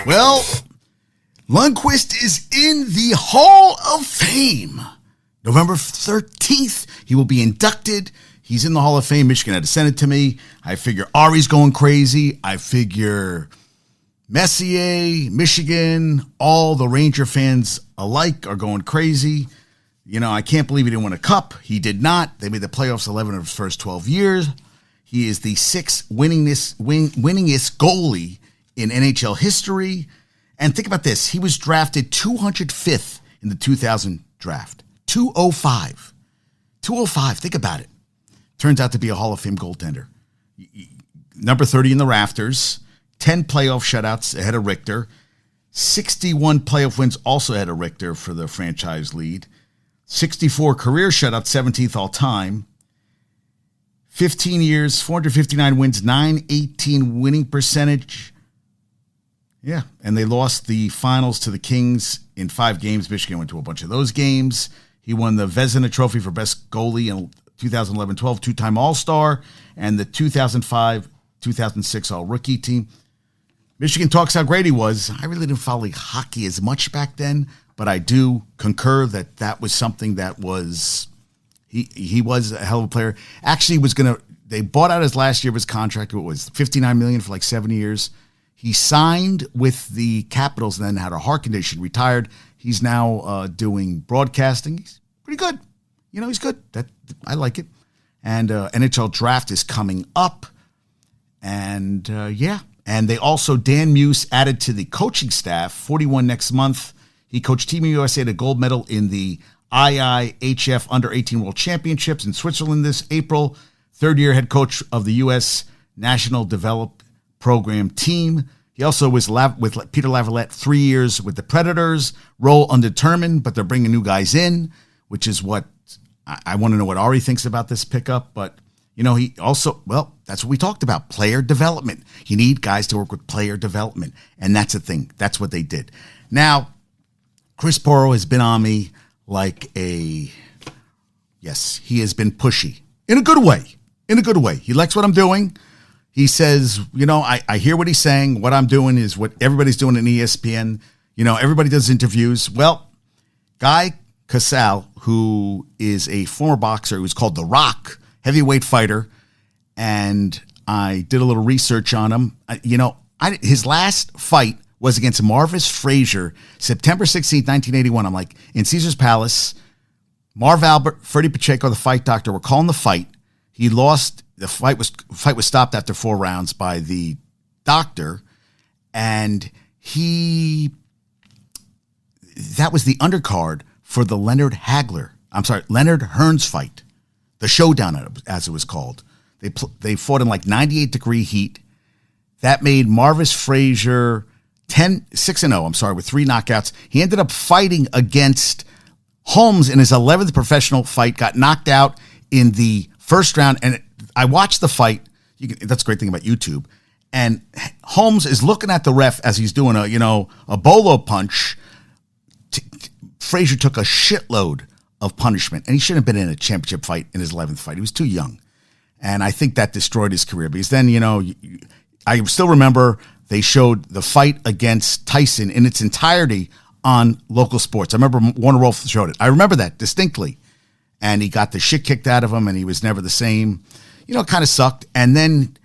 Well, Lundqvist is in the Hall of Fame. November 13th, he will be inducted. He's in the Hall of Fame. Michigan had to send it to me. I figure Ari's going crazy. I figure Messier, Michigan, all the Ranger fans alike are going crazy. You know, I can't believe he didn't win a cup. He did not. They made the playoffs 11 of his first 12 years. He is the sixth winningest goalie in NHL history. And think about this. He was drafted 205th in the 2000 draft. 205. 205. Think about it. Turns out to be a Hall of Fame goaltender. Number 30 in the rafters. 10 playoff shutouts ahead of Richter. 61 playoff wins also ahead of Richter for the franchise lead. 64 career shutouts, 17th all time. 15 years, 459 wins, 918 winning percentage. Yeah, and they lost the finals to the Kings in 5 games. Michigan went to a bunch of those games. He won the Vezina Trophy for best goalie in 2011-12, two-time All-Star, and the 2005-2006 All-Rookie team. Michigan talks how great he was. I really didn't follow hockey as much back then, but I do concur that that was something that was he was a hell of a player. Actually, they bought out his last year of his contract. It was $59 million for like 7 years. He signed with the Capitals and then had a heart condition, retired. He's now doing broadcasting. He's pretty good. You know, he's good. I like it. And NHL draft is coming up. And and they also, Dan Muse added to the coaching staff, 41 next month. He coached Team USA to gold medal in the IIHF Under-18 World Championships in Switzerland this April. Third-year head coach of the U.S. National Development Program team. He also was with Peter Laviolette 3 years with the Predators. Role undetermined, but they're bringing new guys in, which is what I want to know what Ari thinks about this pickup. But, you know, he also, well, that's what we talked about, player development. You need guys to work with player development, and that's the thing. That's what they did. Now, Chris Porro has been on me like yes, he has been pushy in a good way. In a good way. He likes what I'm doing. He says, you know, I hear what he's saying. What I'm doing is what everybody's doing in ESPN. You know, everybody does interviews. Well, Guy Casale, who is a former boxer, who's called The Rock, heavyweight fighter, and I did a little research on him. His last fight was against Marvis Frazier, September 16th, 1981. I'm like, in Caesar's Palace. Marv Albert, Freddie Pacheco, the fight doctor, were calling the fight. He lost. The fight was stopped after 4 rounds by the doctor, and that was the undercard for the Leonard Hearns fight, the showdown as it was called. They fought in like 98-degree heat. That made Marvis Frazier 6-0. With 3 knockouts. He ended up fighting against Holmes in his 11th professional fight. Got knocked out in the first round, and I watched the fight. That's a great thing about YouTube. And Holmes is looking at the ref as he's doing a bolo punch. Frazier took a shitload of punishment, and he shouldn't have been in a championship fight in his 11th fight. He was too young. And I think that destroyed his career, because then, I still remember they showed the fight against Tyson in its entirety on local sports. I remember Warner Wolf showed it. I remember that distinctly. And he got the shit kicked out of him, and he was never the same. It kind of sucked. And then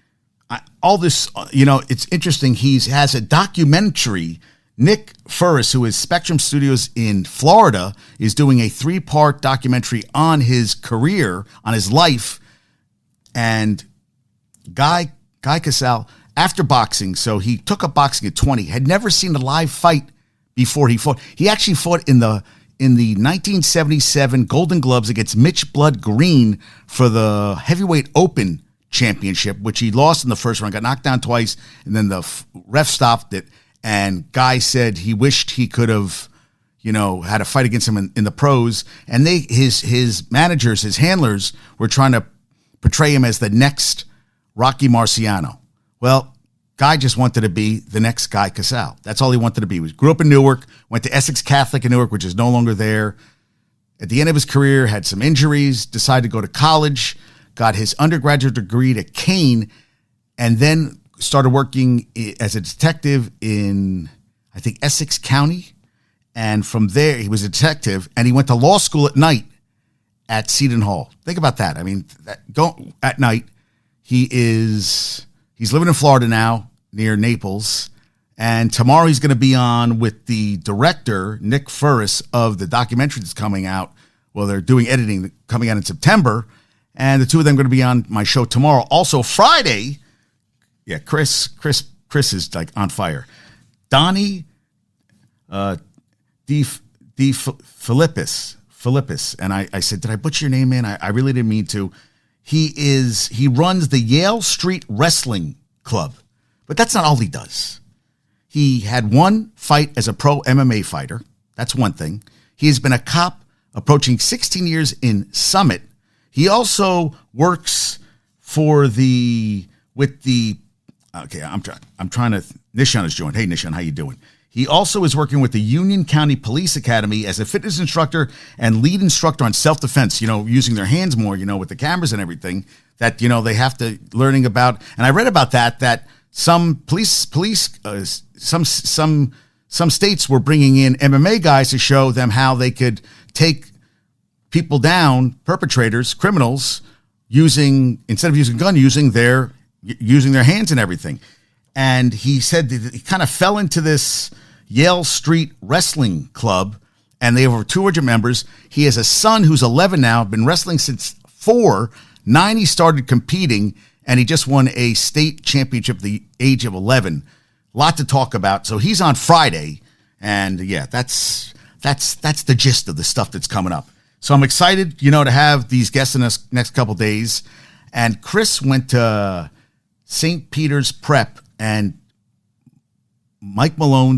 all this, it's interesting. He has a documentary. Nick Furris, who is Spectrum Studios in Florida, is doing a 3-part documentary on his career, on his life. And Guy Casale, after boxing, so he took up boxing at 20, had never seen a live fight before he fought. He actually fought in the 1977 Golden Gloves against Mitch Blood Green for the Heavyweight Open Championship, which he lost in the first round, got knocked down twice, and then the ref stopped it. And Guy said he wished he could have, had a fight against him in the pros. And his managers, his handlers, were trying to portray him as the next Rocky Marciano. Well, Guy just wanted to be the next Guy Casale. That's all he wanted to be. He grew up in Newark, went to Essex Catholic in Newark, which is no longer there. At the end of his career, had some injuries, decided to go to college, got his undergraduate degree at Kane, and then started working as a detective in I think, Essex County. And from there, he was a detective, and he went to law school at night at Seton Hall. Think about that. I mean, go at night. He's living in Florida now, near Naples. And tomorrow he's going to be on with the director, Nick Furis, of the documentary that's coming out. Well, they're doing editing coming out in September. And the two of them are going to be on my show tomorrow. Also, Friday, yeah, Chris is like on fire. Donnie D. Philippus. And I said, did I butcher your name, man? I really didn't mean to. He runs the Yale Street Wrestling Club. But that's not all he does. He had one fight as a pro MMA fighter. That's one thing. He has been a cop approaching 16 years in Summit. He also works for okay, I'm trying to, Nishan is joined. Hey, Nishan, how you doing? He also is working with the Union County Police Academy as a fitness instructor and lead instructor on self-defense, using their hands more, with the cameras and everything that, they have to learning about. And I read about that some some states were bringing in MMA guys to show them how they could take people down, perpetrators, criminals, instead of using a gun, using their hands and everything. And he said that he kind of fell into this Yale Street Wrestling Club, and they have over 200 members. He has a son who's 11 now, been wrestling since 4. 9 he started competing, and he just won a state championship at the age of 11. A lot to talk about. So he's on Friday, and yeah, that's the gist of the stuff that's coming up. So I'm excited, to have these guests in the next couple days. And Chris went to St. Peter's Prep, and Mike Malone